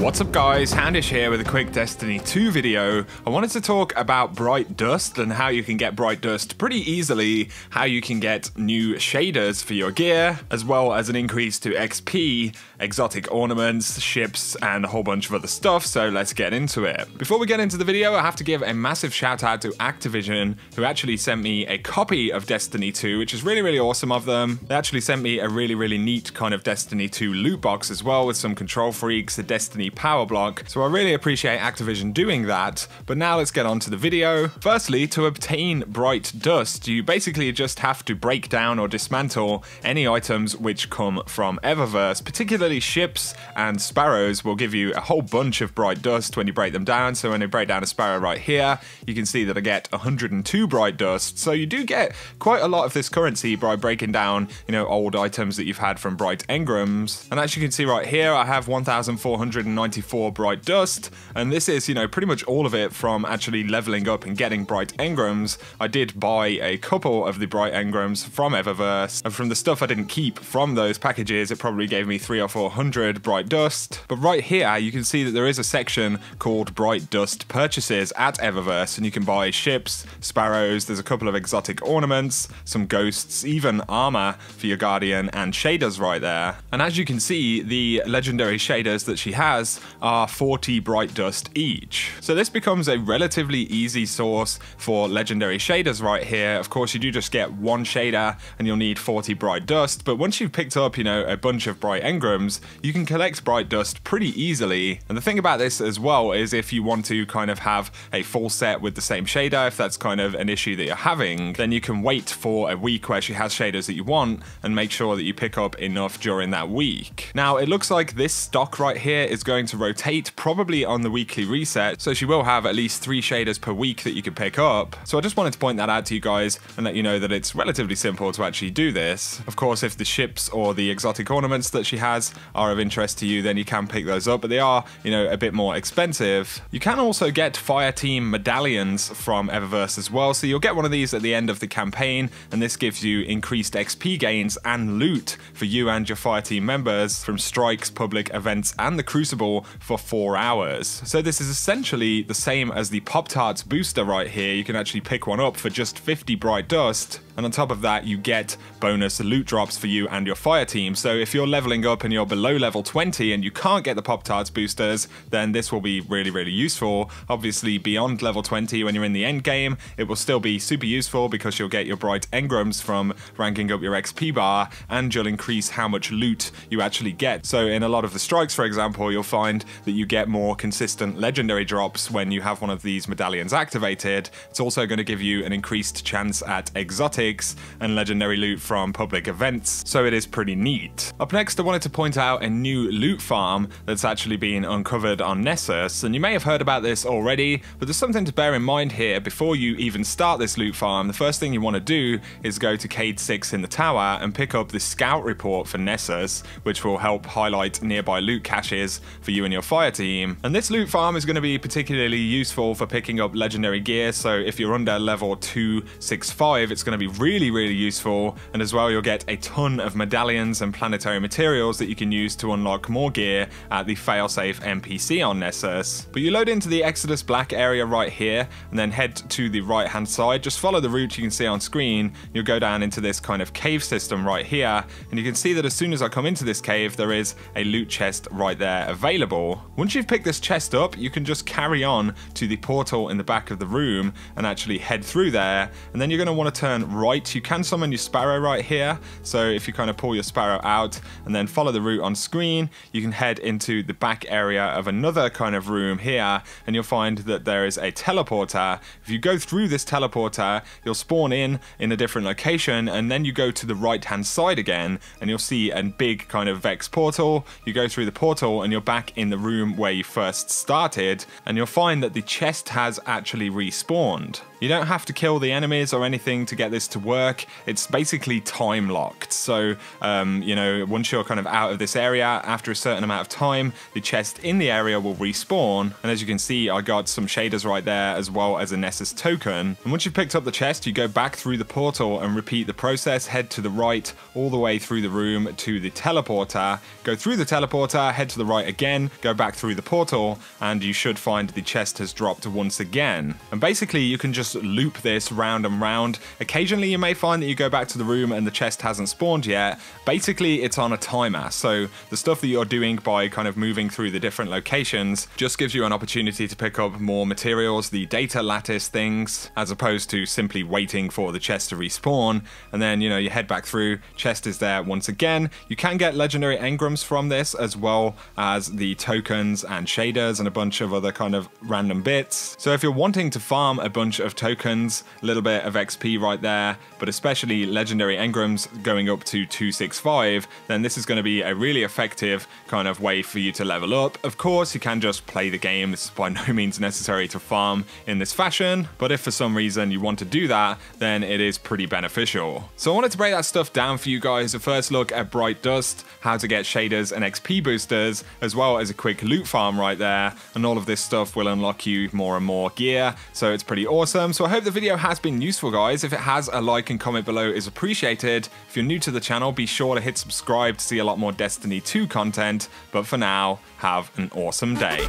What's up guys, Handish here with a quick Destiny 2 video. I wanted to talk about Bright Dust and how you can get Bright Dust pretty easily, how you can get new shaders for your gear, as well as an increase to XP, exotic ornaments, ships, and a whole bunch of other stuff, so let's get into it. Before we get into the video, I have to give a massive shout out to Activision, who actually sent me a copy of Destiny 2, which is really awesome of them. They actually sent me a really neat kind of Destiny 2 loot box as well, with some control freaks, a Destiny power block, so I really appreciate Activision doing that. But now let's get on to the video. Firstly, to obtain Bright Dust, you basically just have to break down or dismantle any items which come from Eververse, particularly ships and sparrows will give you a whole bunch of Bright Dust when you break them down. So when you break down a sparrow right here, you can see that I get 102 Bright Dust, so you do get quite a lot of this currency by breaking down, you know, old items that you've had from Bright Engrams. And as you can see right here, I have 1,494 Bright Dust, and this is, you know, pretty much all of it from actually leveling up and getting Bright Engrams. I did buy a couple of the Bright Engrams from Eververse, and from the stuff I didn't keep from those packages, it probably gave me 300 or 400 Bright Dust. But right here, you can see that there is a section called Bright Dust Purchases at Eververse, and you can buy ships, sparrows, there's a couple of exotic ornaments, some ghosts, even armor for your Guardian, and shaders right there. And as you can see, the legendary shaders that she has are 40 Bright Dust each. So this becomes a relatively easy source for legendary shaders right here. Of course, you do just get one shader and you'll need 40 Bright Dust, but once you've picked up, you know, a bunch of Bright Engrams, you can collect Bright Dust pretty easily. And the thing about this as well is if you want to kind of have a full set with the same shader, if that's kind of an issue that you're having, then you can wait for a week where she has shaders that you want and make sure that you pick up enough during that week. Now, it looks like this stock right here is going to rotate probably on the weekly reset, so she will have at least 3 shaders per week that you can pick up. So I just wanted to point that out to you guys and let you know that it's relatively simple to actually do this. Of course, if the ships or the exotic ornaments that she has are of interest to you, then you can pick those up, but they are, you know, a bit more expensive. You can also get Fireteam medallions from Eververse as well, so you'll get one of these at the end of the campaign, and this gives you increased XP gains and loot for you and your Fireteam members from strikes, public events, and the Crucible for 4 hours. So this is essentially the same as the Pop-Tarts booster right here. You can actually pick one up for just 50 Bright Dust, and on top of that you get bonus loot drops for you and your fire team. So if you're leveling up and you're below level 20 and you can't get the Pop-Tarts boosters, then this will be really useful. Obviously beyond level 20, when you're in the end game, it will still be super useful because you'll get your Bright Engrams from ranking up your XP bar, and you'll increase how much loot you actually get. So in a lot of the strikes, for example, you'll find that you get more consistent legendary drops when you have one of these medallions activated. It's also going to give you an increased chance at exotics and legendary loot from public events, so it is pretty neat. Up next, I wanted to point out a new loot farm that's actually been uncovered on Nessus, and you may have heard about this already, but there's something to bear in mind here. Before you even start this loot farm, the first thing you want to do is go to Cade 6 in the tower and pick up the scout report for Nessus, which will help highlight nearby loot caches for you and your fire team. And this loot farm is going to be particularly useful for picking up legendary gear, so if you're under level 265, it's going to be really useful. And as well, you'll get a ton of medallions and planetary materials that you can use to unlock more gear at the failsafe NPC on Nessus. But you load into the Exodus Black area right here and then head to the right hand side. Just follow the route you can see on screen. You'll go down into this kind of cave system right here, and you can see that as soon as I come into this cave, there is a loot chest right there available. Once you've picked this chest up, you can just carry on to the portal in the back of the room and actually head through there, and then you're going to want to turn right. You can summon your sparrow right here, so if you kind of pull your sparrow out and then follow the route on screen, you can head into the back area of another kind of room here, and you'll find that there is a teleporter. If you go through this teleporter, you'll spawn in a different location, and then you go to the right hand side again and you'll see a big kind of Vex portal. You go through the portal and you're back in the room where you first started, and you'll find that the chest has actually respawned. You don't have to kill the enemies or anything to get this to work. It's basically time locked. So, you know, once you're kind of out of this area, after a certain amount of time, the chest in the area will respawn. And as you can see, I got some shaders right there as well as a Nessus token. And once you've picked up the chest, you go back through the portal and repeat the process. Head to the right all the way through the room to the teleporter. Go through the teleporter, head to the right again, go back through the portal, and you should find the chest has dropped once again. And basically you can just loop this round and round. Occasionally you may find that you go back to the room and the chest hasn't spawned yet. Basically it's on a timer, so the stuff that you're doing by kind of moving through the different locations just gives you an opportunity to pick up more materials, the data lattice things, as opposed to simply waiting for the chest to respawn. And then, you know, you head back through, chest is there once again. You can get legendary engrams from this, as well as the tokens and shaders and a bunch of other kind of random bits. So if you're wanting to farm a bunch of tokens, a little bit of XP right there, but especially legendary engrams going up to 265, then this is going to be a really effective kind of way for you to level up. Of course, you can just play the game. This is by no means necessary to farm in this fashion, but if for some reason you want to do that, then it is pretty beneficial. So I wanted to break that stuff down for you guys. A first look at Bright Dust, how to get shaders and XP boosters, as well as a quick loot farm right there, and all of this stuff will unlock you more and more gear, so it's pretty awesome. So I hope the video has been useful, guys. If it has, a like and comment below is appreciated. If you're new to the channel, be sure to hit subscribe to see a lot more Destiny 2 content, but for now, have an awesome day.